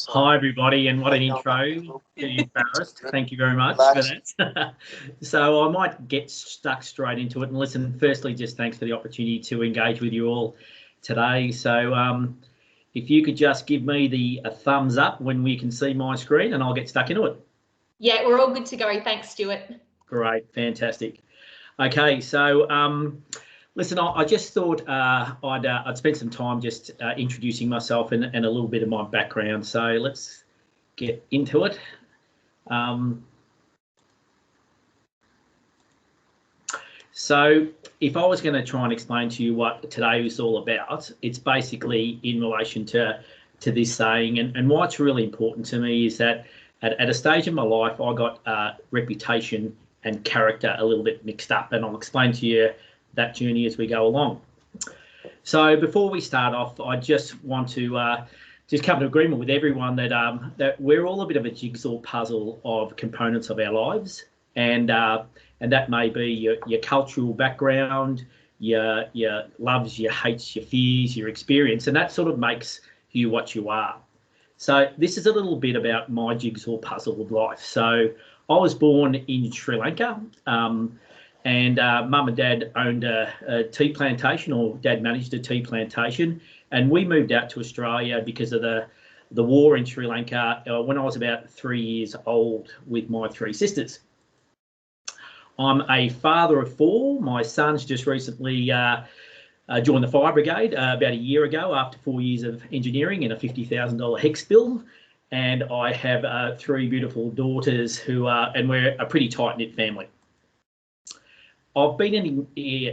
Hi, everybody, and what an intro to you, Barris. Thank you very much for that. So I might get stuck straight into it. And listen, firstly, just thanks for the opportunity to engage with you all today. So if you could just give me a thumbs up when we can see my screen, and I'll get stuck into it. Yeah, we're all good to go. Thanks, Stuart. Great, fantastic. Okay, so listen, I just thought I'd spend some time just introducing myself and a little bit of my background. So let's get into it. So if I was going to try and explain to you what today is all about, it's basically in relation to this saying, and why it's really important to me is that at a stage in my life, I got reputation and character a little bit mixed up, and I'll explain to you that journey as we go along. So before we start off, I just want to just come to agreement with everyone that that we're all a bit of a jigsaw puzzle of components of our lives, and that may be your cultural background, your loves, your hates, your fears, your experience, and that sort of makes you what you are. So this is a little bit about my jigsaw puzzle of life. So I was born in Sri Lanka, and mum and dad owned a tea plantation, or dad managed a tea plantation, and we moved out to Australia because of the war in Sri Lanka when I was about 3 years old with my three sisters. I'm a father of four. My son's just recently joined the fire brigade about a year ago after 4 years of engineering and a $50,000 HEX bill. And I have three beautiful daughters and we're a pretty tight-knit family. I've been an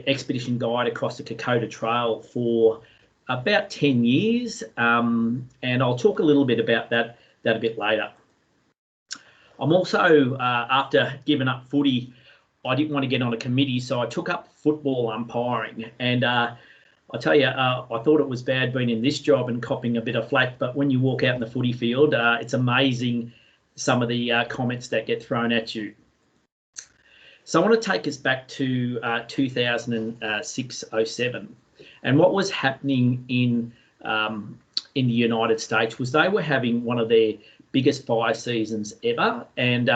expedition guide across the Kokoda Trail for about 10 years, and I'll talk a little bit about that a bit later. I'm also, after giving up footy, I didn't want to get on a committee, so I took up football umpiring. And I tell you, I thought it was bad being in this job and copping a bit of flack, but when you walk out in the footy field, it's amazing some of the comments that get thrown at you. So I want to take us back to 2006-07, and what was happening in the United States was they were having one of their biggest fire seasons ever, and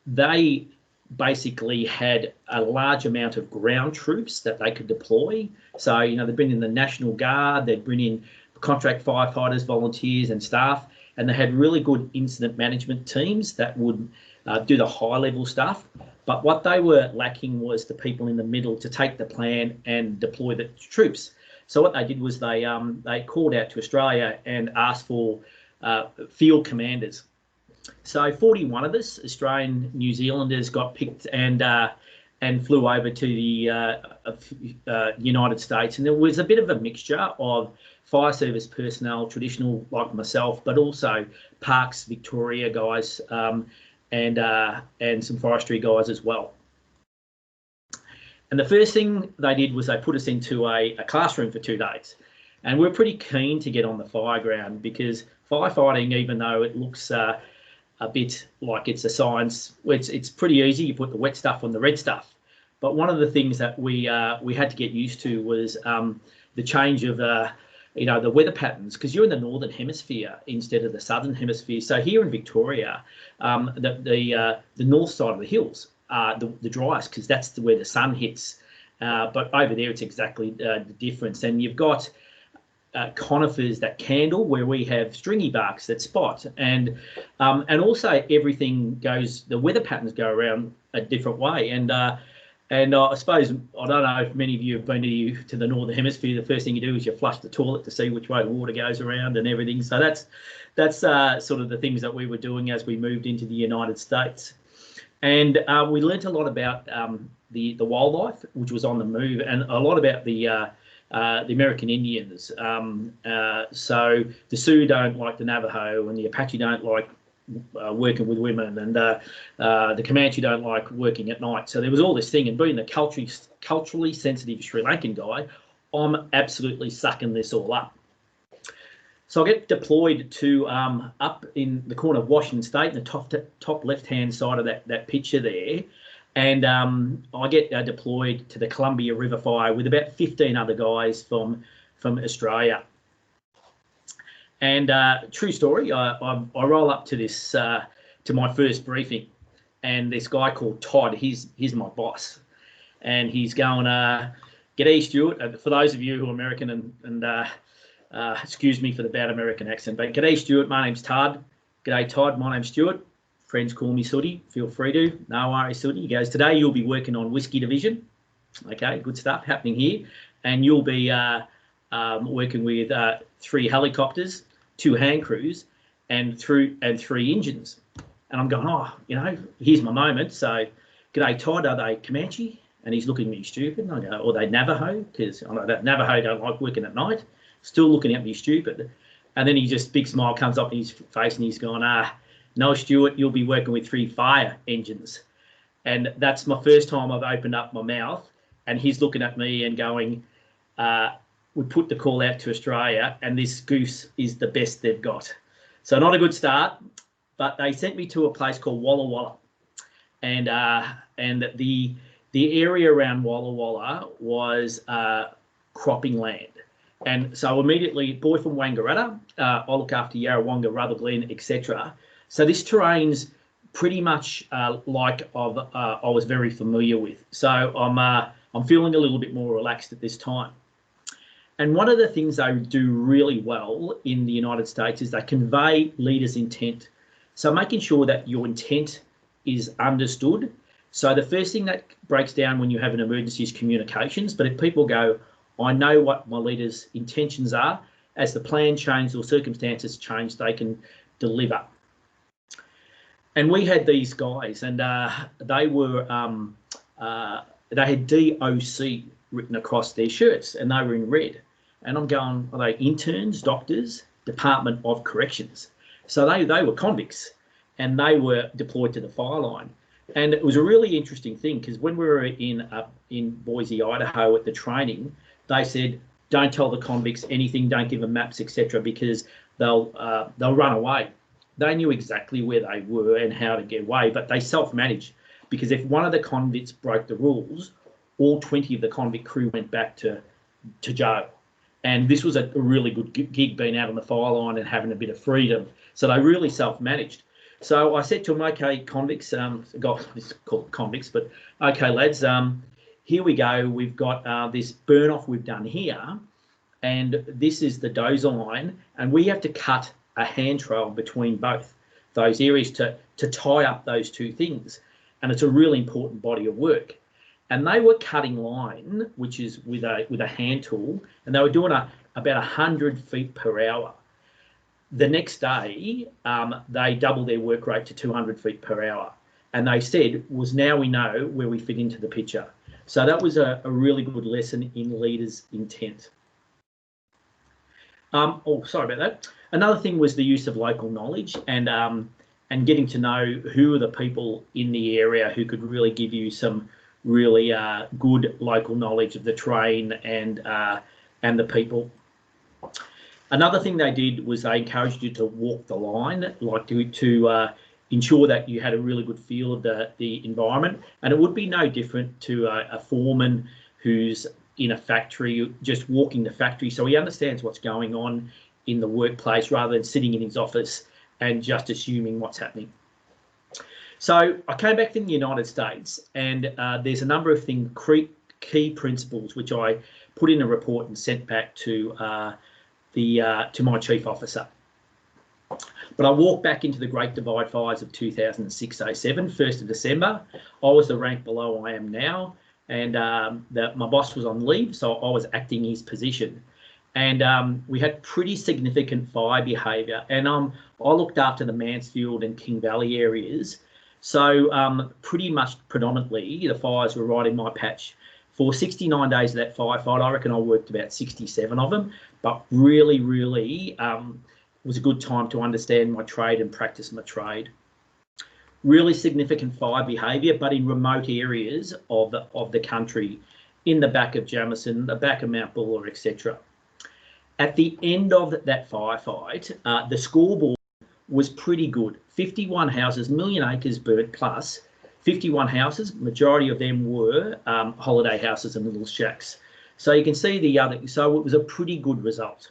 they basically had a large amount of ground troops that they could deploy. So, you know, they'd bring in the National Guard, they'd bring in contract firefighters, volunteers and staff, and they had really good incident management teams that would do the high level stuff. But what they were lacking was the people in the middle to take the plan and deploy the troops. So what they did was they called out to Australia and asked for field commanders. So 41 of us, Australian New Zealanders, got picked and flew over to the United States. And there was a bit of a mixture of fire service personnel, traditional like myself, but also Parks Victoria guys and some forestry guys as well. And the first thing they did was they put us into a classroom for 2 days. And we're pretty keen to get on the fire ground because firefighting, even though it looks a bit like it's a science, it's pretty easy. You put the wet stuff on the red stuff. But one of the things that we had to get used to was the change of the weather patterns, because you're in the northern hemisphere instead of the southern hemisphere. So here in Victoria, the north side of the hills are the driest because that's where the sun hits. But over there, it's exactly the difference. And you've got conifers that candle where we have stringy barks that spot, and also everything goes. The weather patterns go around a different way, and I suppose, I don't know if many of you have been to the northern hemisphere. The first thing you do is you flush the toilet to see which way the water goes around and everything. So that's sort of the things that we were doing as we moved into the United States, and we learnt a lot about the wildlife which was on the move, and a lot about the American Indians. So the Sioux don't like the Navajo, and the Apache don't like working with women, and the Comanche don't like working at night. So there was all this thing, and being the culturally sensitive Sri Lankan guy, I'm absolutely sucking this all up. So I get deployed to up in the corner of Washington State, in the top left-hand side of that picture there. And I get deployed to the Columbia River fire with about 15 other guys from Australia. And true story, I roll up to this to my first briefing, and this guy called Todd, he's my boss, and he's going, "G'day, Stewart." For those of you who are American and excuse me for the bad American accent, but "G'day, Stewart. My name's Todd." "G'day, Todd. My name's Stewart. Friends call me Sooty. Feel free to. No worries, Sooty." He goes, "Today you'll be working on whiskey division." Okay, good stuff happening here, and you'll be working with 3 helicopters, 2 hand crews, and 3 engines. And I'm going, "Oh, here's my moment." So, "G'day, Todd. Are they Comanche?" And he's looking at me stupid. And I go, "Or they Navajo?" Because I know that Navajo don't like working at night. Still looking at me stupid. And then he just, big smile comes up in his face, and he's going, "No, Stewart, you'll be working with 3 fire engines." And that's my first time I've opened up my mouth, and he's looking at me and going, "We put the call out to Australia, and this goose is the best they've got." So not a good start, but they sent me to a place called Walla Walla, and the area around Walla Walla was cropping land. And so immediately, boy from Wangaratta, I look after Yarrawonga, Rutherglen, etc. So this terrain's pretty much like I was very familiar with. So I'm feeling a little bit more relaxed at this time. And one of the things they do really well in the United States is they convey leaders' intent. So making sure that your intent is understood. So the first thing that breaks down when you have an emergency is communications. But if people go, "I know what my leaders' intentions are," as the plan changes or circumstances change, they can deliver. And we had these guys, and they were they had DOC written across their shirts, and they were in red. And I'm going, are they interns, doctors, Department of Corrections? So they were convicts, and they were deployed to the fire line. And it was a really interesting thing, because when we were in Boise, Idaho at the training, they said, "Don't tell the convicts anything, don't give them maps, etc., because they'll run away." They knew exactly where they were and how to get away, but they self-managed, because if one of the convicts broke the rules, all 20 of the convict crew went back to jail. And this was a really good gig, being out on the fire line and having a bit of freedom. So they really self-managed. So I said to them, "Okay, convicts, it's called convicts, but okay, lads, here we go. We've got this burn off we've done here, and this is the dozer line, and we have to cut a handrail between both those areas to tie up those 2 things. And it's a really important body of work." And they were cutting line, which is with a hand tool, and they were doing about 100 feet per hour. The next day, they doubled their work rate to 200 feet per hour. And they said, now we know where we fit into the picture. So that was a really good lesson in leaders' intent. Sorry about that. Another thing was the use of local knowledge, and getting to know who are the people in the area who could really give you some really good local knowledge of the terrain and the people. Another thing they did was they encouraged you to walk the line, like to ensure that you had a really good feel of the environment. And it would be no different to a foreman who's in a factory, just walking the factory, so he understands what's going on in the workplace rather than sitting in his office and just assuming what's happening. So I came back from the United States, and there's a number of key principles which I put in a report and sent back to my chief officer. But I walked back into the Great Divide Fires of 2006-07, 1st of December. I was the rank below I am now, and my boss was on leave, so I was acting his position. And we had pretty significant fire behaviour, and I looked after the Mansfield and King Valley areas. So pretty much predominantly the fires were right in my patch. For 69 days of that firefight, I reckon I worked about 67 of them, but really, really was a good time to understand my trade and practice my trade. Really significant fire behaviour, but in remote areas of the country, in the back of Jamison, the back of Mount Buller, etc. At the end of that firefight, the scoreboard was pretty good. 51 houses, million acres burnt plus, 51 houses, majority of them were holiday houses and little shacks. So you can see so it was a pretty good result.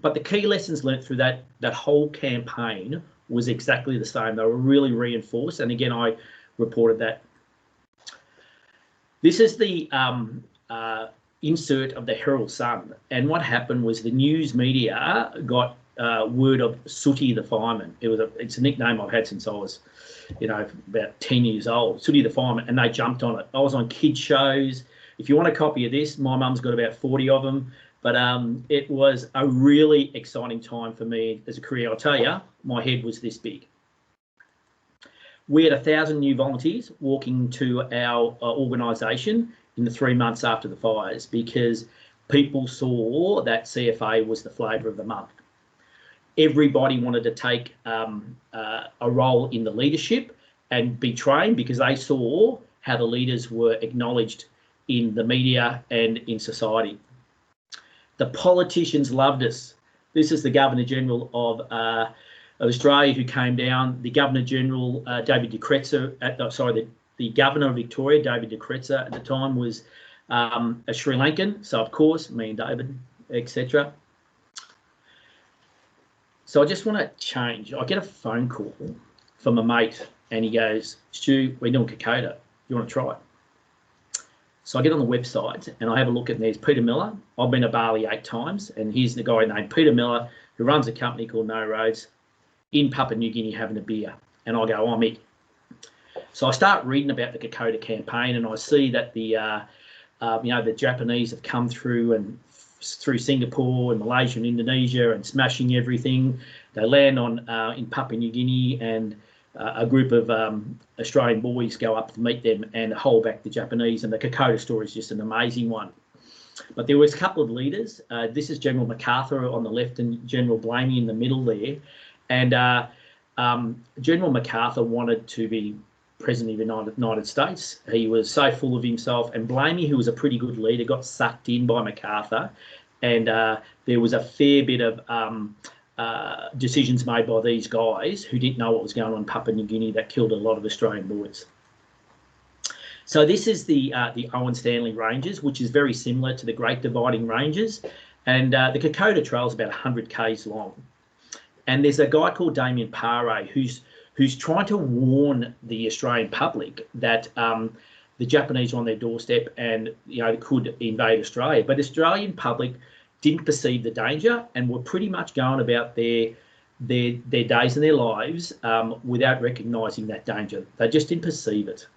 but the key lessons learnt through that whole campaign was exactly the same. They were really reinforced, and again, I reported that. This is the insert of the Herald Sun, and what happened was the news media got word of Sooty the fireman. It's a nickname I've had since I was, about 10 years old. Sooty the fireman, and they jumped on it. I was on kids shows. If you want a copy of this, my mum's got about 40 of them. But it was a really exciting time for me as a career. I'll tell you, my head was this big. We had 1,000 new volunteers walking to our organisation in the 3 months after the fires, because people saw that CFA was the flavour of the month. Everybody wanted to take a role in the leadership and be trained, because they saw how the leaders were acknowledged in the media and in society. The politicians loved us. This is the Governor-General of Australia who came down. The Governor-General, David de Kreltszheim, the Governor of Victoria, David de Kreltszheim, at the time was a Sri Lankan. So, of course, me and David, etc. So I just want to change. I get a phone call from a mate, and he goes, "Stu, we're doing Kokoda. You want to try it?" So I get on the website and I have a look, and there's Peter Miller. I've been to Bali 8 times, and here's the guy named Peter Miller who runs a company called No Roads in Papua New Guinea having a beer. And I go, "I'm in." So I start reading about the Kokoda campaign, and I see that the Japanese have come through Singapore and Malaysia and Indonesia and smashing everything. They land in Papua New Guinea, and a group of Australian boys go up to meet them and hold back the Japanese. And the Kokoda story is just an amazing one. But there was a couple of leaders. This is General MacArthur on the left and General Blamey in the middle there. And General MacArthur wanted to be President of the United States. He was so full of himself. And Blamey, who was a pretty good leader, got sucked in by MacArthur. And there was a fair bit of decisions made by these guys who didn't know what was going on in Papua New Guinea that killed a lot of Australian boys. So this is the Owen Stanley Ranges, which is very similar to the Great Dividing Ranges, and the Kokoda Trail is about 100 k's long. And there's a guy called Damien Pare who's trying to warn the Australian public that the Japanese are on their doorstep and could invade Australia. But the Australian public didn't perceive the danger and were pretty much going about their days and their lives without recognising that danger. They just didn't perceive it.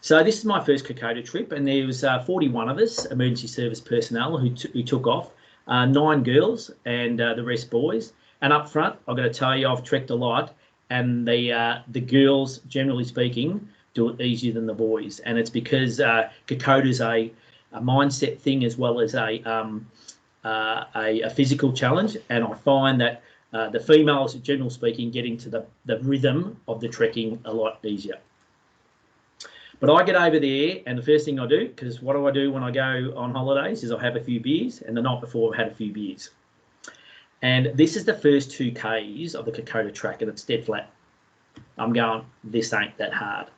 So this is my first Kokoda trip, and there was 41 of us, emergency service personnel, who took off, 9 girls and the rest boys. And up front, I've got to tell you, I've trekked a lot, and the girls, generally speaking, do it easier than the boys. And it's because Kokoda's a mindset thing as well as a physical challenge. And I find that the females, generally speaking, get into the rhythm of the trekking a lot easier. But I get over there, and the first thing I do, because what do I do when I go on holidays, is I have a few beers, and the night before I've had a few beers. And this is the first 2 k's of the Kokoda track, and it's dead flat. I'm going, this ain't that hard.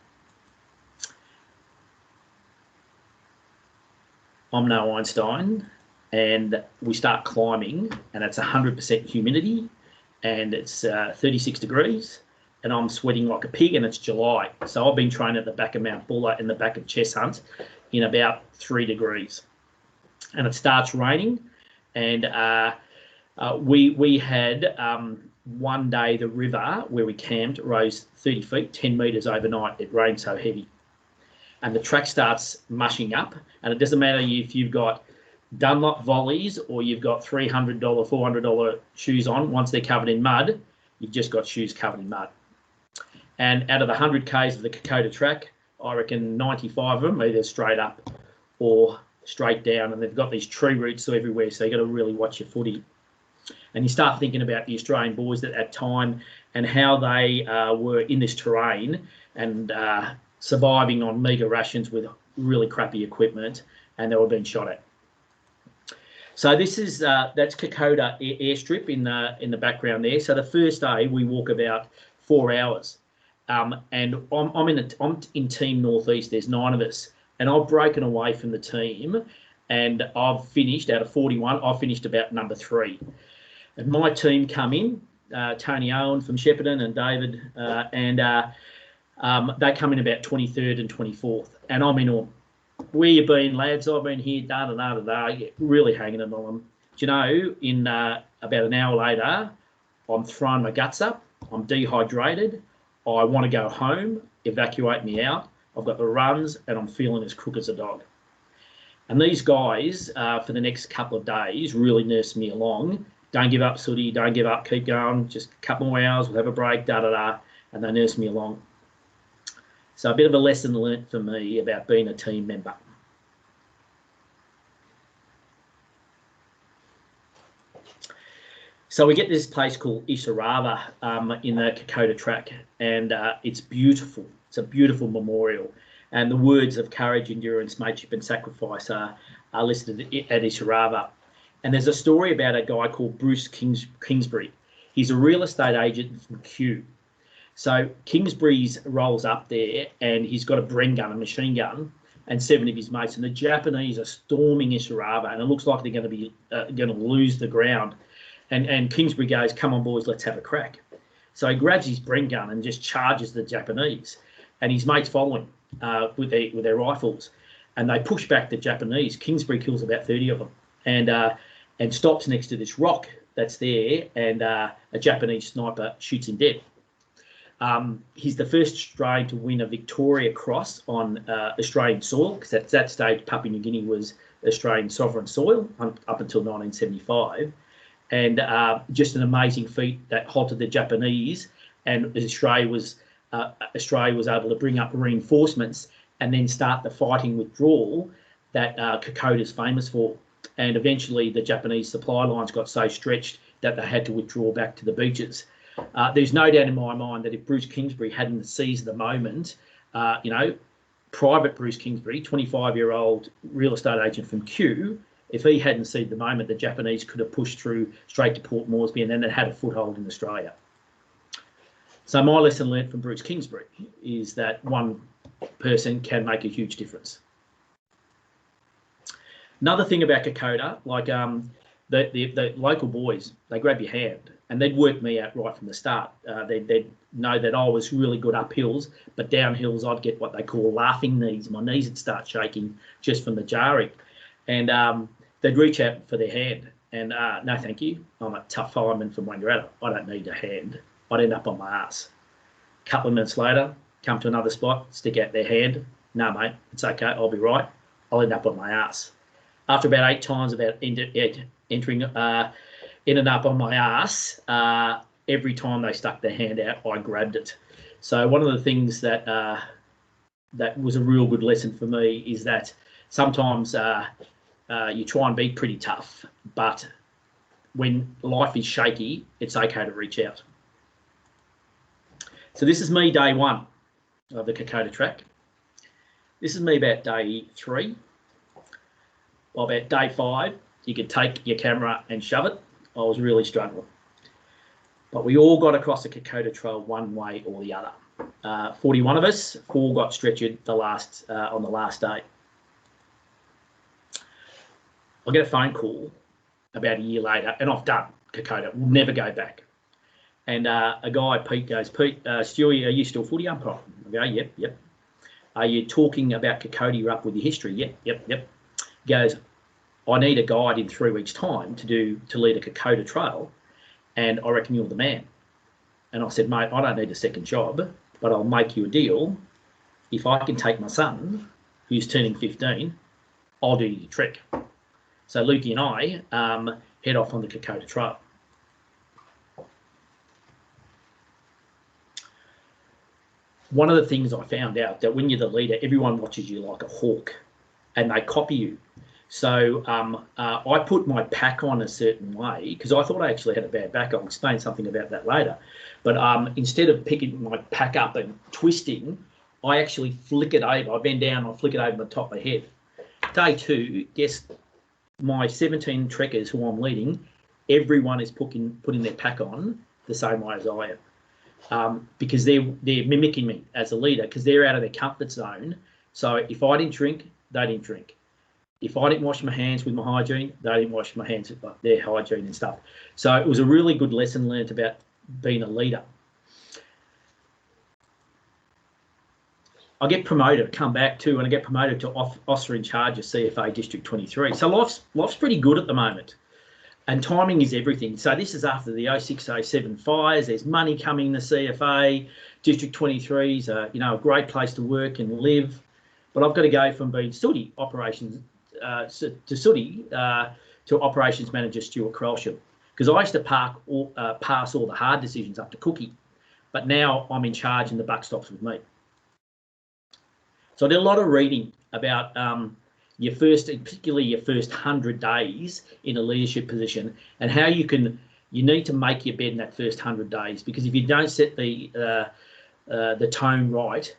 I'm no Einstein, and we start climbing, and it's 100% humidity, and it's 36 degrees, and I'm sweating like a pig, and it's July. So I've been trained at the back of Mount Buller in the back of Chess Hunt in about 3 degrees. And it starts raining, and we had one day the river where we camped rose 30 feet, 10 metres overnight. It rained so heavy. And the track starts mushing up, and it doesn't matter if you've got Dunlop volleys or you've got $300, $400 shoes on. Once they're covered in mud, you've just got shoes covered in mud. And out of the 100 k's of the Kokoda track, I reckon 95 of them are either straight up or straight down, and they've got these tree roots everywhere, so you've got to really watch your footy. And you start thinking about the Australian boys at that time and how they were in this terrain and surviving on meagre rations with really crappy equipment, and they were being shot at. So this is that's Kokoda airstrip in the background there. So the first day we walk about 4 hours, and I'm in Team Northeast. There's 9 of us, and I've broken away from the team and I've finished out of 41. I've finished about number 3, and my team come in. Tony Owen from Shepparton and David, they come in about 23rd and 24th, and I'm in on. Where you been, lads? I've been here, really hanging it on them. Do you know, in about an hour later, I'm throwing my guts up. I'm dehydrated. I want to go home, evacuate me out. I've got the runs, and I'm feeling as crook as a dog. And these guys, for the next couple of days, really nursed me along. Don't give up, Sooty. Don't give up. Keep going. Just a couple more hours. We'll have a break, and they nursed me along. So a bit of a lesson learnt for me about being a team member. So we get this place called Isarava in the Kokoda track, and it's beautiful. It's a beautiful memorial. And the words of courage, endurance, mateship and sacrifice are listed at Isarava. And there's a story about a guy called Bruce Kingsbury. He's a real estate agent from Kew. So Kingsbury's rolls up there, and he's got a Bren gun, a machine gun, and 7 of his mates. And the Japanese are storming Isarava, and it looks like they're going to be going to lose the ground. And Kingsbury goes, "Come on, boys, let's have a crack." So he grabs his Bren gun and just charges the Japanese, and his mates follow him with their rifles, and they push back the Japanese. Kingsbury kills about 30 of them, and stops next to this rock that's there, and a Japanese sniper shoots him dead. He's the first Australian to win a Victoria Cross on Australian soil, because at that stage Papua New Guinea was Australian sovereign soil up until 1975, and just an amazing feat that halted the Japanese, and Australia was able to bring up reinforcements and then start the fighting withdrawal that Kokoda is famous for. And eventually the Japanese supply lines got so stretched that they had to withdraw back to the beaches. There's no doubt in my mind that if Bruce Kingsbury hadn't seized the moment, Private Bruce Kingsbury, 25-year-old real estate agent from Kew, if he hadn't seized the moment, the Japanese could have pushed through straight to Port Moresby, and then it had a foothold in Australia. So my lesson learnt from Bruce Kingsbury is that one person can make a huge difference. Another thing about Kokoda, like the local boys, they grab your hand, and they'd work me out right from the start. They'd know that I was really good up hills, but down hills I'd get what they call laughing knees. My knees would start shaking just from the jarring. And they'd reach out for their hand, and no thank you. I'm a tough fireman from Wangaratta. I don't need a hand. I'd end up on my ass. A couple of minutes later, come to another spot, stick out their hand. No, mate, it's okay. I'll be right. I'll end up on my ass. After about 8 times about entering ended up on my ass, every time they stuck their hand out, I grabbed it. So one of the things that that was a real good lesson for me is that sometimes you try and be pretty tough, but when life is shaky, it's okay to reach out. So this is me day 1 of the Kokoda track. This is me about day 3. Well, about day 5, you could take your camera and shove it. I was really struggling. But we all got across the Kokoda Trail one way or the other. 41 of us, 4 got stretchered on the last day. I get a phone call about a year later, and I've done Kokoda. We'll never go back. And a guy, Pete, goes, "Pete, Stewie, are you still footy umpire?" I go, "Yep." "Are you talking about Kokoda? You're up with your history?" Yep. He goes, "I need a guide in 3 weeks' time to lead a Kokoda trail, and I reckon you're the man." And I said, "Mate, I don't need a second job, but I'll make you a deal. If I can take my son, who's turning 15, I'll do your trick." So Lukey and I head off on the Kokoda trail. One of the things I found out that when you're the leader, everyone watches you like a hawk, and they copy you. So I put my pack on a certain way because I thought I actually had a bad back. I'll explain something about that later. But instead of picking my pack up and twisting, I actually flick it over. I bend down, I flick it over the top of my head. Day 2, guess my 17 trekkers who I'm leading, everyone is putting their pack on the same way as I am. Because they're mimicking me as a leader because they're out of their comfort zone. So if I didn't drink, they didn't drink. If I didn't wash my hands with my hygiene, they didn't wash my hands with their hygiene and stuff. So it was a really good lesson learned about being a leader. I get promoted, come back to, and I get promoted to officer in charge of CFA District 23. So life's pretty good at the moment, and timing is everything. So this is after the 06-07 fires. There's money coming in the CFA. District 23 is a great place to work and live, but I've got to go from being Sooty operations to operations manager Stewart Kreltszheim, because I used to pass all the hard decisions up to Cookie, but now I'm in charge and the buck stops with me. So I did a lot of reading about particularly your first 100 days in a leadership position, and how you need to make your bed in that first 100 days, because if you don't set the tone right,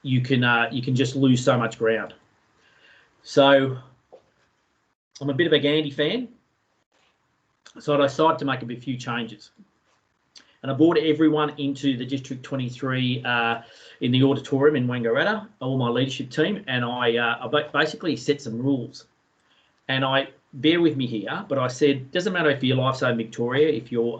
you can just lose so much ground. So I'm a bit of a Gandhi fan, so I decided to make a few changes. And I brought everyone into the District 23 in the auditorium in Wangaratta, all my leadership team, and I basically set some rules. And bear with me here, but I said, doesn't matter if you're Lifezone Victoria, if you're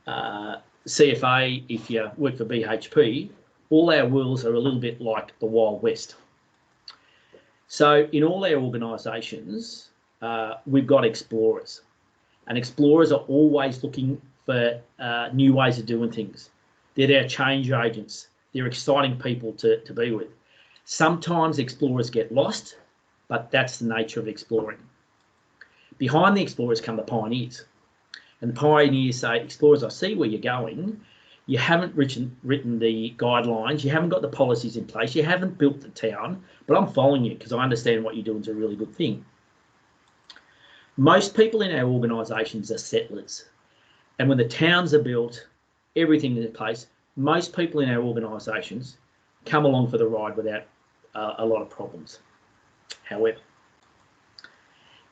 CFA, if you work for BHP, all our rules are a little bit like the Wild West. So in all our organisations, we've got explorers, and explorers are always looking for new ways of doing things. They're our change agents. They're exciting people to be with. Sometimes explorers get lost, but that's the nature of exploring. Behind the explorers come the pioneers. And the pioneers say, explorers, I see where you're going. You haven't written the guidelines. You haven't got the policies in place. You haven't built the town, but I'm following you because I understand what you're doing is a really good thing. Most people in our organisations are settlers. And when the towns are built, everything is in place, most people in our organisations come along for the ride without a lot of problems. However,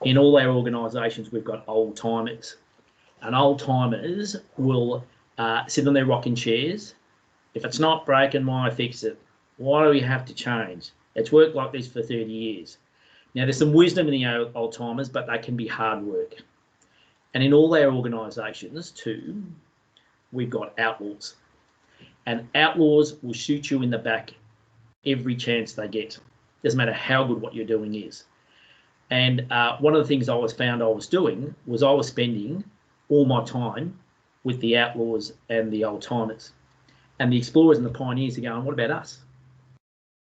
in all our organisations, we've got old timers, and old timers will sit on their rocking chairs. If it's not broken, why fix it? Why do we have to change? It's worked like this for 30 years. Now, there's some wisdom in the old timers, but they can be hard work. And in all our organisations too, we've got outlaws. And outlaws will shoot you in the back every chance they get. Doesn't matter how good what you're doing is. And one of the things I found I was doing was I was spending all my time with the outlaws and the old timers. And the explorers and the pioneers are going, what about us?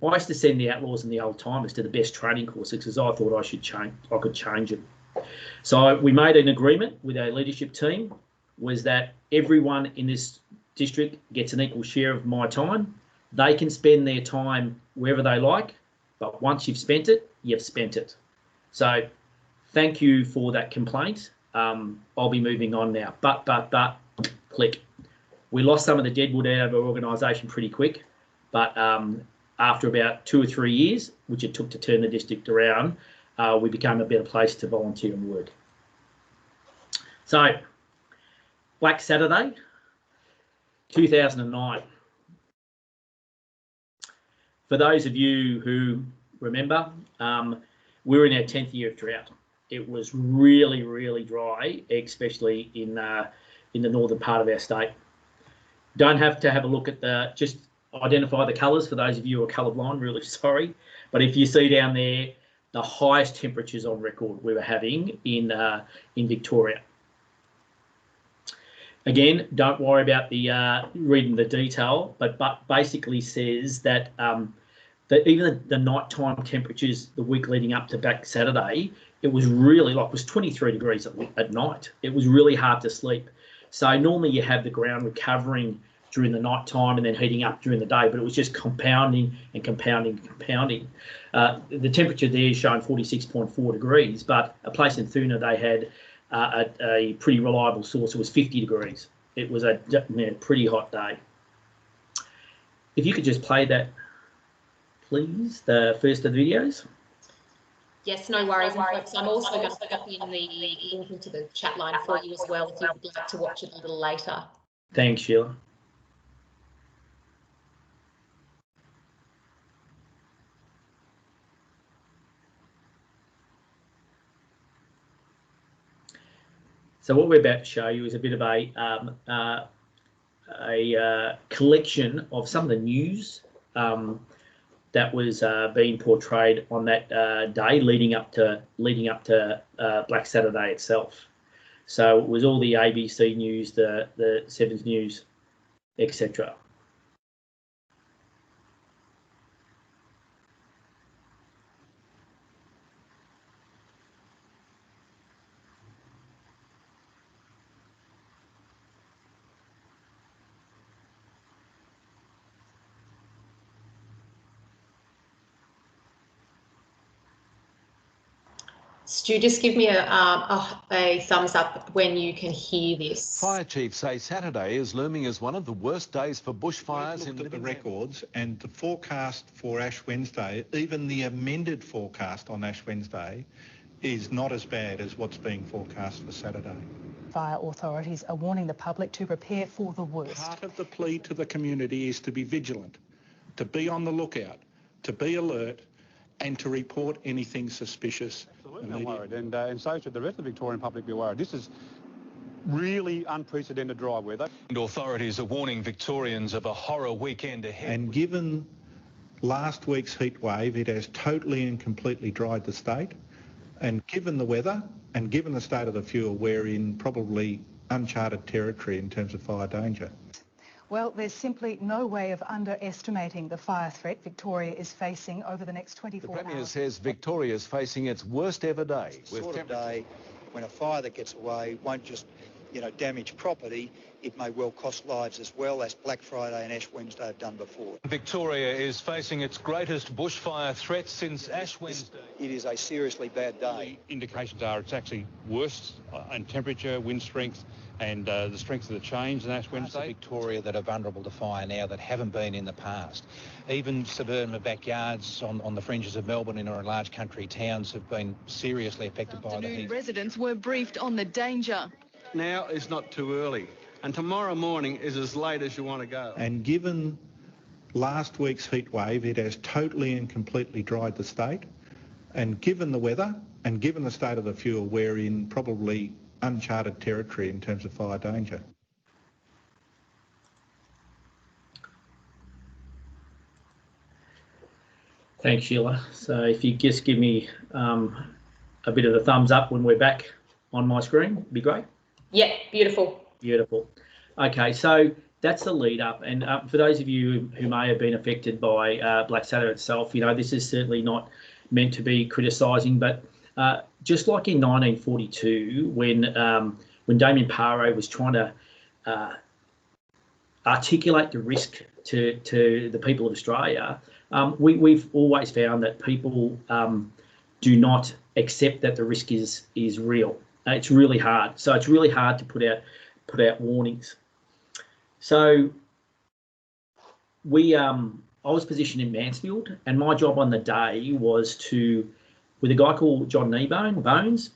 I used to send the outlaws and the old timers to the best training courses because I thought I could change it. So we made an agreement with our leadership team, was that everyone in this district gets an equal share of my time. They can spend their time wherever they like, but once you've spent it, you've spent it. So thank you for that complaint. I'll be moving on now. But, click. We lost some of the deadwood out of our organisation pretty quick, but after about 2 or 3 years, which it took to turn the district around, we became a better place to volunteer and work. So, Black Saturday, 2009. For those of you who remember, we were in our 10th year of drought. It was really, really dry, especially in the northern part of our state. Don't have to have a look at just identify the colours for those of you who are colourblind, really sorry. But if you see down there, the highest temperatures on record we were having in Victoria. Again, don't worry about the reading the detail, but basically says that even the nighttime temperatures the week leading up to Black Saturday, it was really like, it was 23 degrees at night. It was really hard to sleep. So normally you have the ground recovering during the night time and then heating up during the day, but it was just compounding and compounding and compounding. The temperature there is showing 46.4 degrees, but a place in Thuna, they had a pretty reliable source. It was 50 degrees. It was a pretty hot day. If you could just play that, please, the first of the videos. Yes, no worries. And folks, I'm also going to copy in the link into the chat line for you as well if you would like to watch it a little later. Thanks, Sheila. So what we're about to show you is a bit of a collection of some of the news that was being portrayed on that day leading up to Black Saturday itself. So it was all the ABC news, the Sevens News, etc. Stu, just give me a thumbs up when you can hear this. Fire chiefs say Saturday is looming as one of the worst days for bushfires. We've looked at the records and the forecast for Ash Wednesday, even the amended forecast on Ash Wednesday, is not as bad as what's being forecast for Saturday. Fire authorities are warning the public to prepare for the worst. Part of the plea to the community is to be vigilant, to be on the lookout, to be alert, and to report anything suspicious. I'm worried, and so should the rest of the Victorian public be worried. This is really unprecedented dry weather. And authorities are warning Victorians of a horror weekend ahead. And given last week's heat wave, it has totally and completely dried the state. And given the weather and given the state of the fuel, we're in probably uncharted territory in terms of fire danger. Well, there's simply no way of underestimating the fire threat Victoria is facing over the next 24 hours. The Premier says Victoria is facing its worst ever day. It's the sort of day when a fire that gets away won't just, damage property, it may well cost lives as well, as Black Friday and Ash Wednesday have done before. Victoria is facing its greatest bushfire threat since Ash Wednesday. It is a seriously bad day. The indications are it's actually worse in temperature, wind strength, and the strength of the change than Ash Wednesday. Victoria that are vulnerable to fire now that haven't been in the past. Even suburban backyards on the fringes of Melbourne and in large country towns have been seriously affected by the heat. Residents were briefed on the danger. Now is not too early, and tomorrow morning is as late as you want to go. And given last week's heat wave, it has totally and completely dried the state. And given the weather and given the state of the fuel, we're in probably uncharted territory in terms of fire danger. Thanks, Sheila. So if you just give me a bit of the thumbs up when we're back on my screen, it'd be great. Yeah, beautiful. Beautiful. Okay, so that's the lead up. And for those of you who may have been affected by Black Saturday itself, this is certainly not meant to be criticising, but just like in 1942, when Damien Paré was trying to articulate the risk to the people of Australia, we've always found that people do not accept that the risk is real. It's really hard. So it's really hard to put out warnings. So I was positioned in Mansfield, and my job on the day was with a guy called John Bones,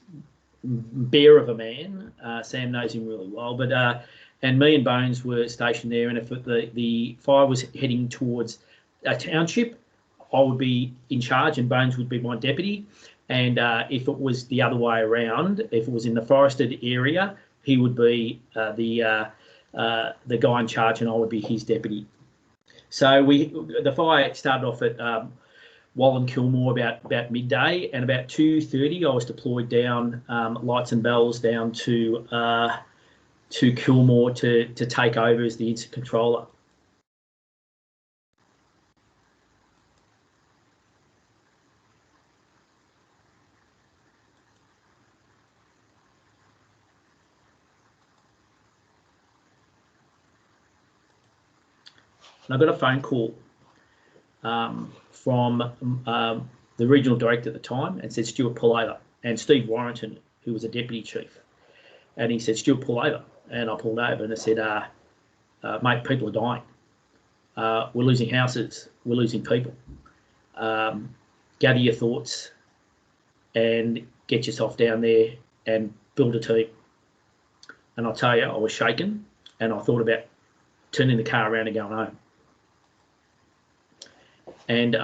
bear of a man. Sam knows him really well, and me and Bones were stationed there. And if the fire was heading towards a township, I would be in charge, and Bones would be my deputy. And if it was the other way around, if it was in the forested area, he would be the guy in charge, and I would be his deputy. So the fire started off at Wallan-Kilmore about midday, and about 2:30 I was deployed down lights and bells down to Kilmore to take over as the incident controller. And I got a phone call from the regional director at the time and said, Stewart, pull over. And Steve Warrington, who was a deputy chief. And he said, Stewart, pull over. And I pulled over and I said, mate, people are dying. We're losing houses. We're losing people. Gather your thoughts and get yourself down there and build a team. And I'll tell you, I was shaken, and I thought about turning the car around and going home. And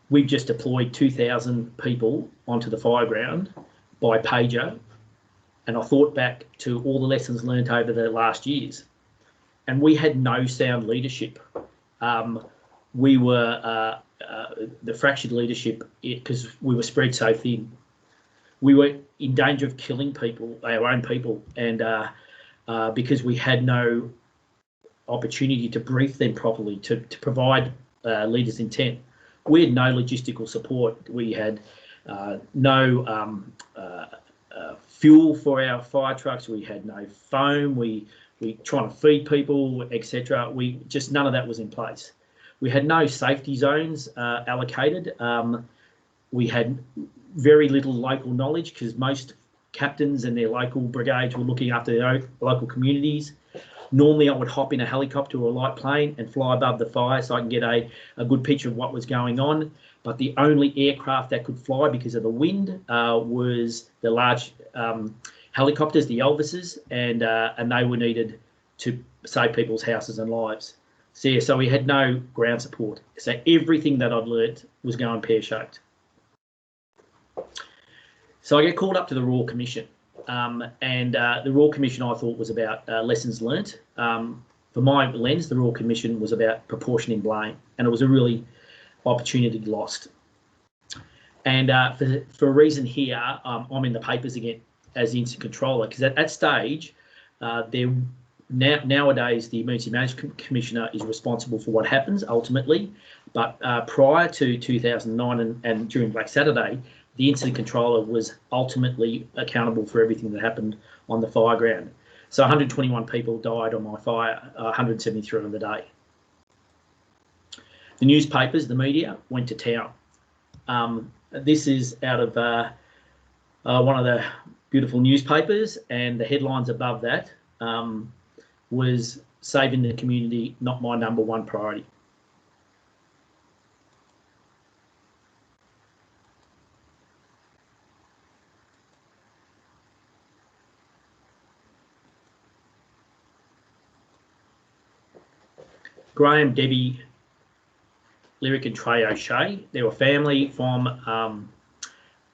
we've just deployed 2,000 people onto the fire ground by pager And I thought back to all the lessons learned over the last years, and we had no sound leadership. We were the fractured leadership because we were spread so thin. We were in danger of killing people, our own people, and because we had no opportunity to brief them properly, to provide leaders' intent. We had no logistical support. We had no fuel for our fire trucks. We had no foam. We trying to feed people, etc. We just, none of that was in place. We had no safety zones allocated. We had very little local knowledge because most captains and their local brigades were looking after their own local communities. Normally I would hop in a helicopter or a light plane and fly above the fire so I can get a good picture of what was going on. But the only aircraft that could fly because of the wind was the large helicopters, the Elvises, and they were needed to save people's houses and lives. So yeah, so we had no ground support. So everything that I'd learnt was going pear-shaped. So I get called up to the Royal Commission, and the Royal Commission I thought was about lessons learnt. For my lens, the Royal Commission was about proportioning blame, and it was a really opportunity lost. And for a reason here, I'm in the papers again as the incident controller, because at that stage, nowadays the Emergency Management Commissioner is responsible for what happens ultimately, but prior to 2009 and during Black Saturday, the incident controller was ultimately accountable for everything that happened on the fire ground. So 121 people died on my fire, 173 on the day. The newspapers, the media, went to town. This is out of one of the beautiful newspapers, and the headlines above that was saving the community, not my number one priority. Graham, Debbie, Lyric and Trey O'Shea, they were family from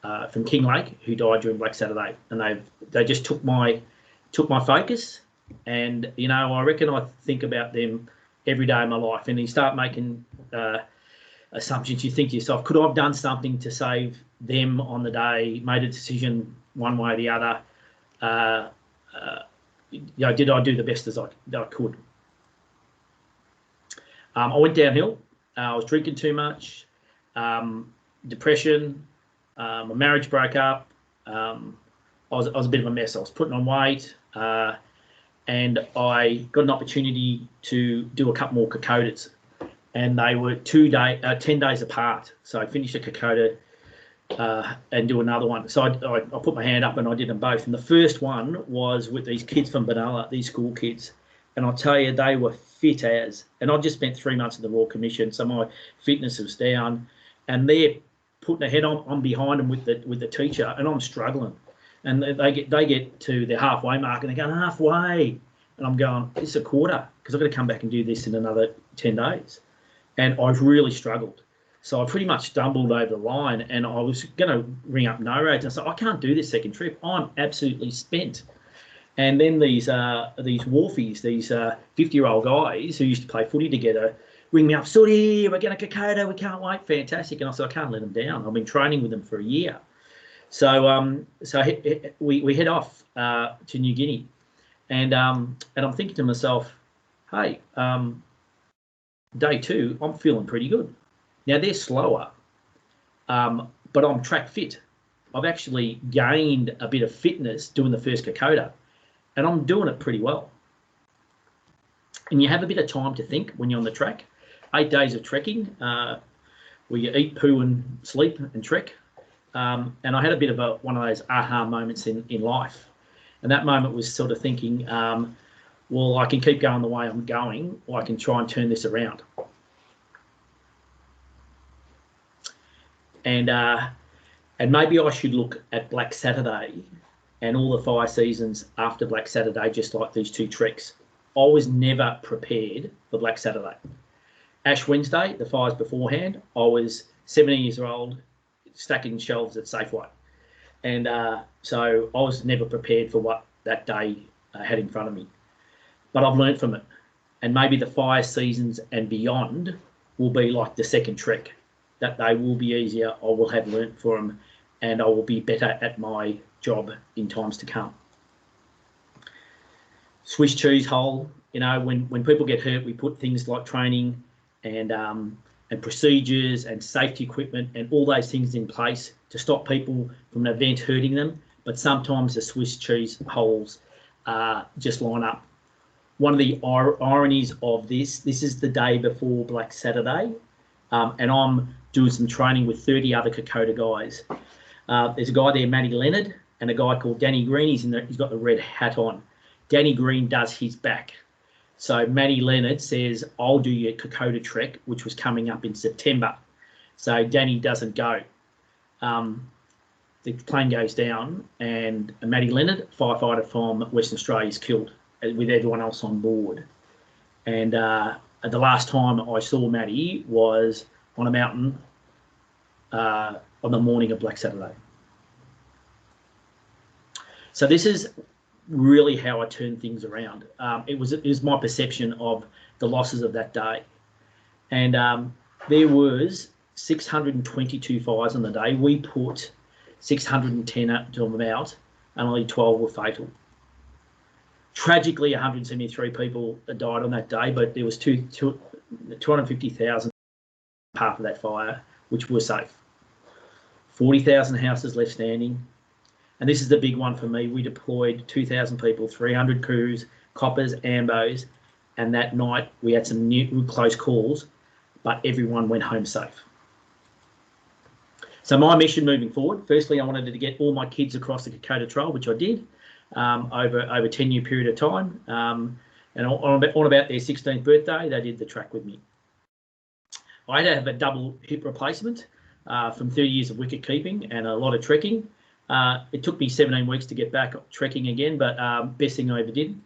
Kinglake who died during Black Saturday, and they just took my focus, and you know, I reckon I think about them every day of my life, and you start making assumptions. You think to yourself, could I have done something to save them on the day, made a decision one way or the other? You know, did I do the best as I could? I went downhill. I was drinking too much, depression, my marriage broke up. I was a bit of a mess. I was putting on weight, and I got an opportunity to do a couple more Kokodas, and they were 10 days apart. So I finished a Kokota and do another one. So I put my hand up and I did them both. And the first one was with these kids from Benalla, these school kids. And I'll tell you, they were fit as. And I just spent 3 months at the Royal Commission, so my fitness was down. And they're putting a head on. I'm behind them with the teacher, and I'm struggling. And they get to the halfway mark, and they're going, halfway. And I'm going, it's a quarter, because I've got to come back and do this in another 10 days. And I've really struggled. So I pretty much stumbled over the line, and I was going to ring up No Roads. And I said, I can't do this second trip. I'm absolutely spent. And then these wharfies, these 50-year-old guys who used to play footy together, ring me up, Sooty, we're going to Kokoda, we can't wait, fantastic. And I said, I can't let them down. I've been training with them for a year. So we head off to New Guinea, and I'm thinking to myself, hey, day 2, I'm feeling pretty good. Now they're slower, but I'm track fit. I've actually gained a bit of fitness doing the first Kokoda, and I'm doing it pretty well. And you have a bit of time to think when you're on the track. 8 days of trekking, where you eat, poo and sleep and trek. And I had a bit of one of those aha moments in life. And that moment was sort of thinking, well, I can keep going the way I'm going, or I can try and turn this around. And maybe I should look at Black Saturday and all the fire seasons after Black Saturday, just like these 2 treks. I was never prepared for Black Saturday. Ash Wednesday, the fires beforehand, I was 17 years old, stacking shelves at Safeway. And so I was never prepared for what that day had in front of me. But I've learned from it. And maybe the fire seasons and beyond will be like the second trek, that they will be easier. I will have learnt from them, and I will be better at my job in times to come. Swiss cheese hole, you know, when people get hurt, we put things like training and procedures and safety equipment and all those things in place to stop people from an event hurting them. But sometimes the Swiss cheese holes just line up. One of the ironies of this is the day before Black Saturday, and I'm doing some training with 30 other Kokoda guys. There's a guy there, Matty Leonard, and a guy called Danny Green. He's got the red hat on. Danny Green does his back. So Matty Leonard says, I'll do your Kokoda trek, which was coming up in September. So Danny doesn't go. The plane goes down, and Matty Leonard, firefighter from Western Australia, is killed with everyone else on board. And the last time I saw Matty was on a mountain on the morning of Black Saturday. So this is really how I turned things around. It was my perception of the losses of that day. And there was 622 fires on the day. We put 610 of them out, and only 12 were fatal. Tragically, 173 people died on that day, but there was 250,000 path of that fire, which were safe. 40,000 houses left standing. And this is the big one for me. We deployed 2,000 people, 300 crews, coppers, ambos, and that night we had some new close calls, but everyone went home safe. So my mission moving forward, firstly, I wanted to get all my kids across the Kokoda Trail, which I did over a 10-year period of time. And on about their 16th birthday, they did the track with me. I had to have a double hip replacement from 30 years of wicket keeping and a lot of trekking. It took me 17 weeks to get back trekking again, but best thing I ever did.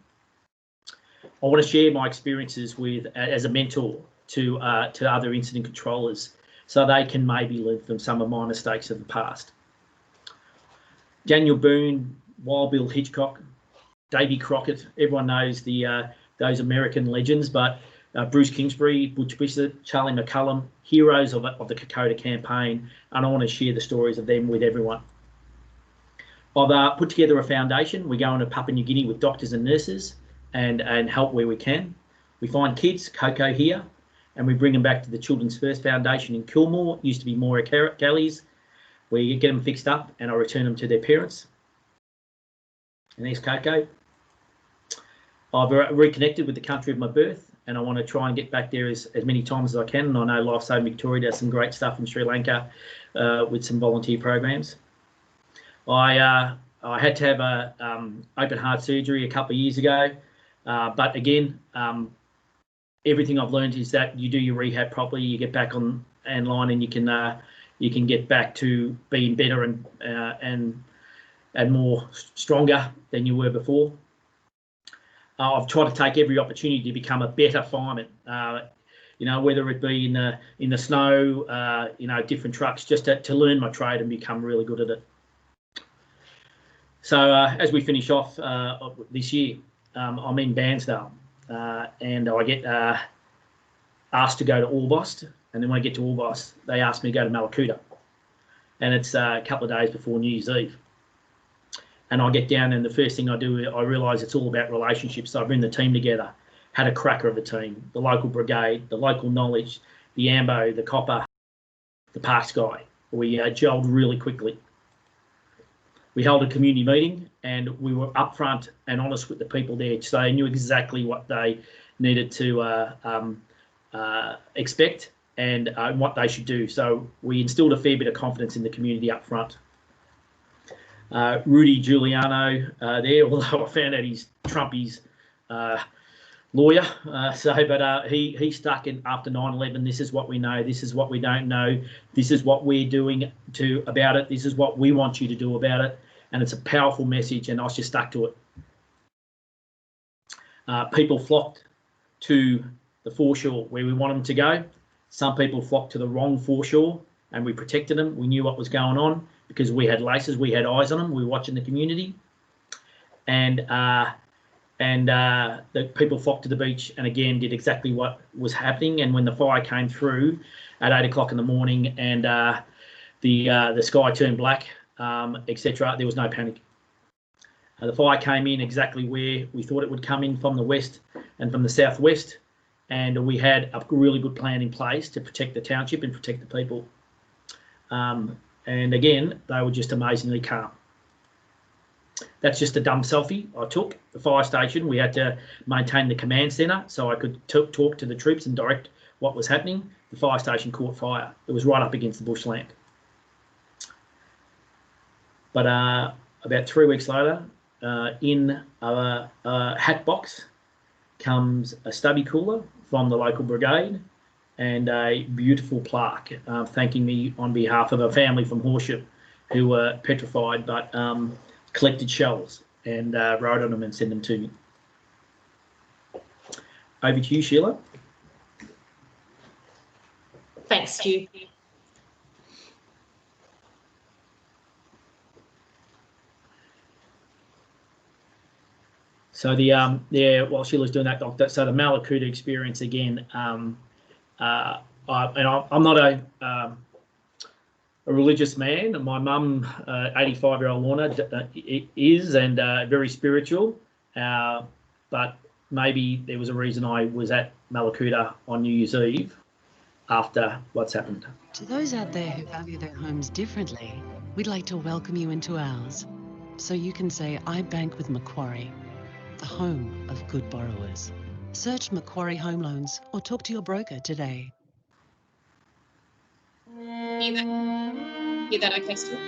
I want to share my experiences as a mentor to other incident controllers, so they can maybe learn from some of my mistakes of the past. Daniel Boone, Wild Bill Hitchcock, Davy Crockett, everyone knows those American legends, but Bruce Kingsbury, Butch Bissett, Charlie McCullum, heroes of the Kokoda campaign, and I want to share the stories of them with everyone. I've put together a foundation. We go into Papua New Guinea with doctors and nurses and help where we can. We find kids, Coco here, and we bring them back to the Children's First Foundation in Kilmore. It used to be Moira Kelly's. We get them fixed up and I return them to their parents. And there's Coco. I've reconnected with the country of my birth, and I want to try and get back there as many times as I can. And I know Life Saving Victoria does some great stuff in Sri Lanka with some volunteer programs. I had to have a open heart surgery a couple of years ago, but again, everything I've learned is that you do your rehab properly, you get back on line, and you can get back to being better and more stronger than you were before. I've tried to take every opportunity to become a better fireman. You know, whether it be in the snow, you know, different trucks, just to learn my trade and become really good at it. So as we finish off this year, I'm in Bairnsdale, and I get asked to go to Orbost, and then when I get to Orbost, they ask me to go to Malakuta, and it's a couple of days before New Year's Eve. And I get down, and the first thing I do, I realise it's all about relationships. So I bring the team together, had a cracker of a team, the local brigade, the local knowledge, the ambo, the copper, the parks guy. We gelled really quickly. We held a community meeting, and we were upfront and honest with the people there, so they knew exactly what they needed to expect and what they should do. So we instilled a fair bit of confidence in the community up front. Rudy Giuliano there, although I found out he's Trumpy's lawyer. But he stuck in after 9/11. This is what we know. This is what we don't know. This is what we're doing about it. This is what we want you to do about it. And it's a powerful message, and I was just stuck to it. People flocked to the foreshore where we want them to go. Some people flocked to the wrong foreshore, and we protected them. We knew what was going on. because we had laces, we had eyes on them, we were watching the community, and the people flocked to the beach and again did exactly what was happening. And when the fire came through at 8 o'clock in the morning and the sky turned black, etc., there was no panic. The fire came in exactly where we thought it would come in, from the west and from the southwest, and we had a really good plan in place to protect the township and protect the people. And again, they were just amazingly calm. That's just a dumb selfie I took. The fire station, we had to maintain the command centre so I could talk to the troops and direct what was happening. The fire station caught fire. It was right up against the bushland. But about 3 weeks later, in a hat box comes a stubby cooler from the local brigade and a beautiful plaque thanking me on behalf of a family from Horsham who were petrified but collected shells and wrote on them and sent them to me. Over to you, Sheila. Thanks, Stu. So while Sheila's doing that, Doctor, so the Malakuta experience again. I'm not a religious man. My mum, 85-year-old Lorna, is and very spiritual. But maybe there was a reason I was at Malakuta on New Year's Eve after what's happened. To those out there who value their homes differently, we'd like to welcome you into ours, so you can say, I bank with Macquarie, the home of good borrowers. Search Macquarie Home Loans or talk to your broker today. Hear that okay, Stu?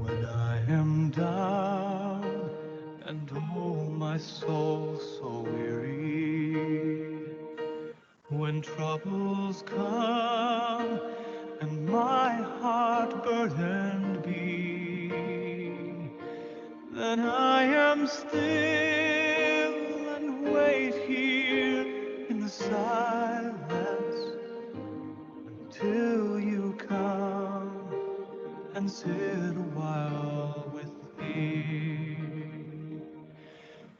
When I am down and oh my soul so weary, when troubles come and my heart burdened be, then I am still and wait here in the silence until you come and sit a while with me.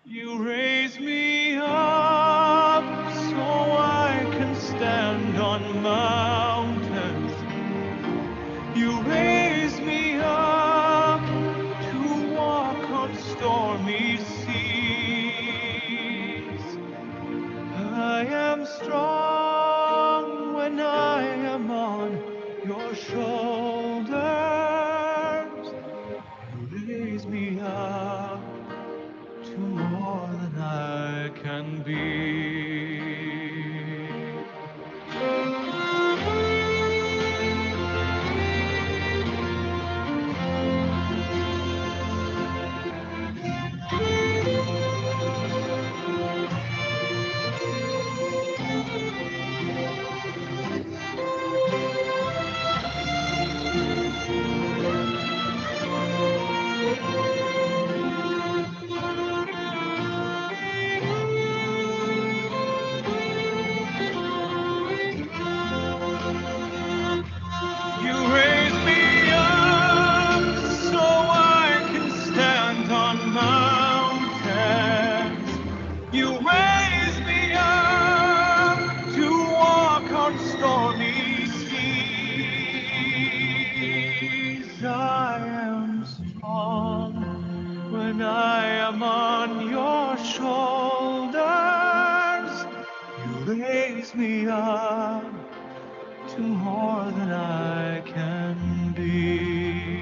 You raise me up so I can stand on mountains. You raise me up to walk on stormy seas. I am strong when I am on your shoulders. You raise me up to more than I can be. lifts me up to more than I can be.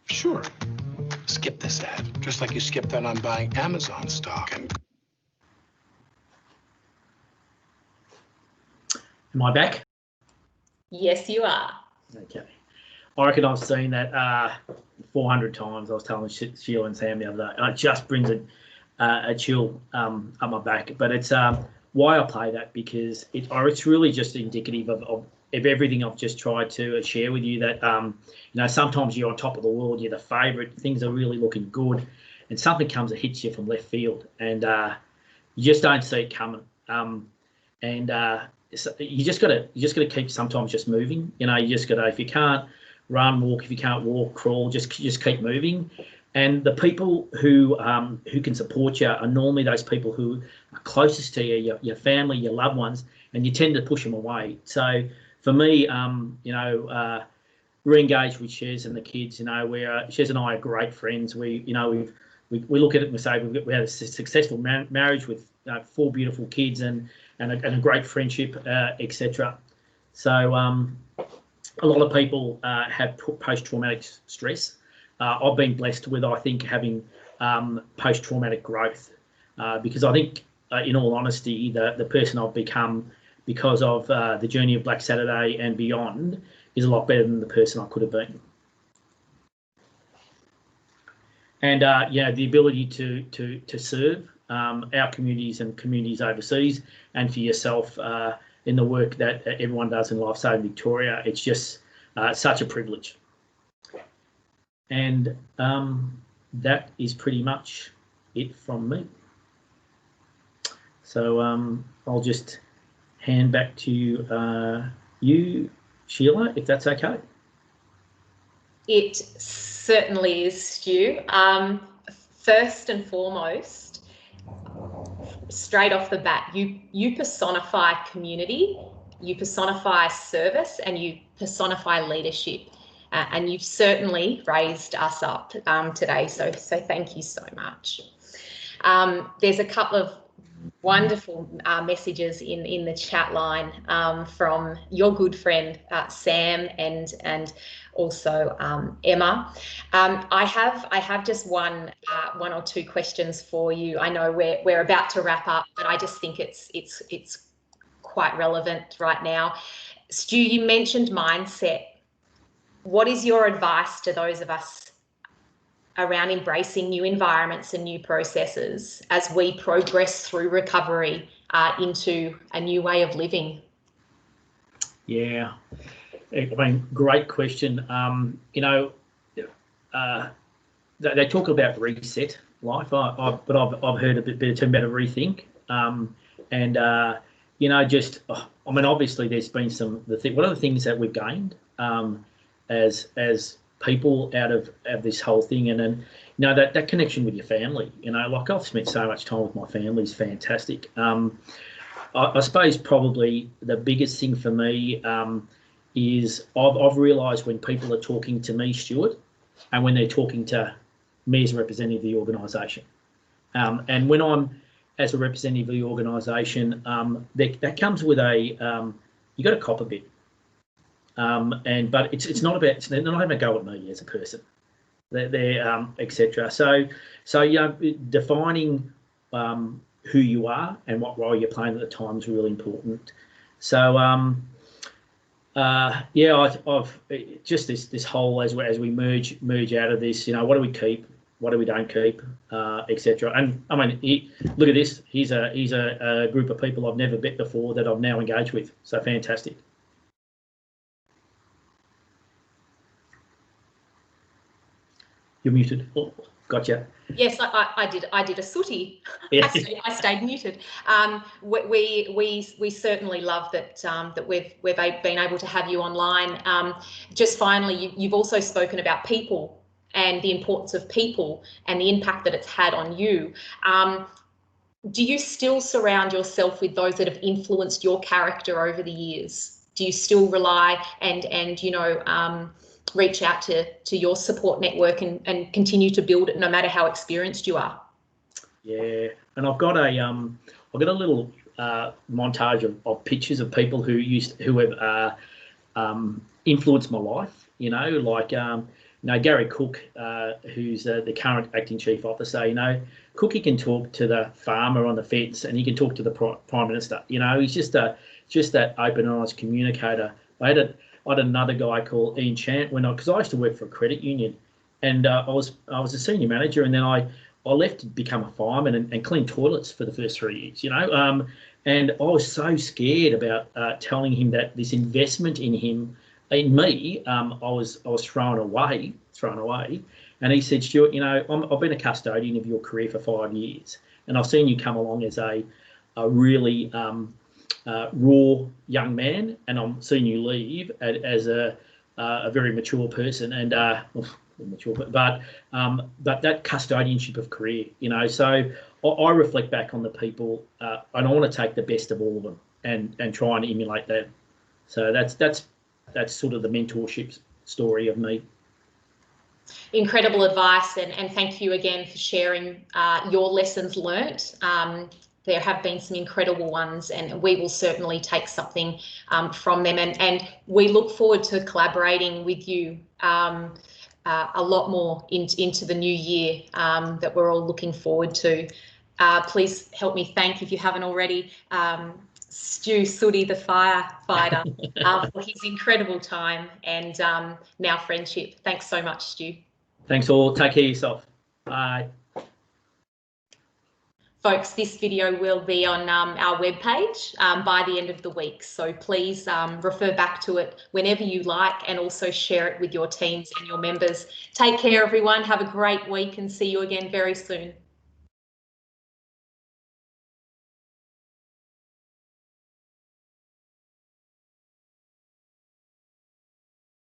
Sure. Skip this ad, just like you skipped that on buying Amazon stock. Am I back? Yes, you are. Okay. I reckon I've seen that 400 times. I was telling Sheila and Sam the other day, and it just brings a chill up my back. But it's why I play that, because it's really just indicative of everything I've just tried to share with you. That sometimes you're on top of the world, you're the favourite, things are really looking good, and something comes and hits you from left field, and you just don't see it coming. So you just gotta keep sometimes just moving. You just gotta, if you can't run, walk. If you can't walk, crawl. Just keep moving. And the people who can support you are normally those people who are closest to you, your family, your loved ones, and you tend to push them away. So for me, we're engaged with Shez and the kids. Shez and I are great friends. We look at it and we say we had a successful marriage with 4 beautiful kids and a great friendship, etc. So a lot of people have post-traumatic stress. I've been blessed with, I think, having post-traumatic growth, because I think, in all honesty, the person I've become because of the journey of Black Saturday and beyond is a lot better than the person I could have been. And the ability to serve our communities and communities overseas, and for yourself in the work that everyone does in Lifesaving Victoria, it's just such a privilege. And that is pretty much it from me. So I'll just hand back to you, Sheila, if that's okay. It certainly is, Stu. First and foremost, straight off the bat, you personify community, you personify service, and you personify leadership. And you've certainly raised us up today, so thank you so much. There's a couple of wonderful messages in the chat line from your good friend Sam and also Emma. I have just one or two questions for you. I know we're about to wrap up, but I just think it's quite relevant right now. Stu, you mentioned mindset. What is your advice to those of us around embracing new environments and new processes as we progress through recovery into a new way of living? Yeah, I mean, great question. They talk about reset life, but I've heard a bit of term about a rethink. Obviously there's been one of the things that we've gained as people out of this whole thing, and then that connection with your family. Like I've spent so much time with my family is fantastic. I suppose probably the biggest thing for me is I've realised when people are talking to me, Stewart, and when they're talking to me as a representative of the organisation, and when I'm as a representative of the organisation, that comes with you got to cop a bit. But it's not about, they're not having a go at me as a person, they're etc. So defining who you are and what role you're playing at the time is really important. So I've just this whole as we merge out of this, what do we keep, what do we don't keep, etc. And I mean, look at this. He's a group of people I've never met before that I've now engaged with. So fantastic. You're muted. Oh, gotcha. Yes, I did a sooty. Yeah. I stayed muted. We certainly love that we've been able to have you online. Just finally, you've also spoken about people and the importance of people and the impact that it's had on you. Do you still surround yourself with those that have influenced your character over the years? Do you still rely and reach out to your support network and continue to build it no matter how experienced you are? Yeah, and I've got a little montage of pictures of people who have influenced my life. Gary Cook, who's the current acting chief officer. Cookie can talk to the farmer on the fence, and he can talk to the prime minister. He's just that open and honest communicator. I had another guy called Ian Chant because I used to work for a credit union, and I was a senior manager, and then I left to become a fireman and clean toilets for the first 3 years. And I was so scared about telling him that this investment in me, I was thrown away. And he said, Stewart, I've been a custodian of your career for 5 years, and I've seen you come along as a really raw young man, and I'm seeing you leave as a very mature person, and mature, but that custodianship of career, So I reflect back on the people, and I want to take the best of all of them and try and emulate that. So that's sort of the mentorship story of me. Incredible advice, and thank you again for sharing your lessons learnt. There have been some incredible ones, and we will certainly take something from them. And we look forward to collaborating with you a lot more into the new year that we're all looking forward to. Please help me thank, if you haven't already, Stu Sooty, the firefighter, for his incredible time and now friendship. Thanks so much, Stu. Thanks all. Take care of yourself. Bye. Folks, this video will be on our webpage by the end of the week. So please refer back to it whenever you like, and also share it with your teams and your members. Take care, everyone. Have a great week, and see you again very soon.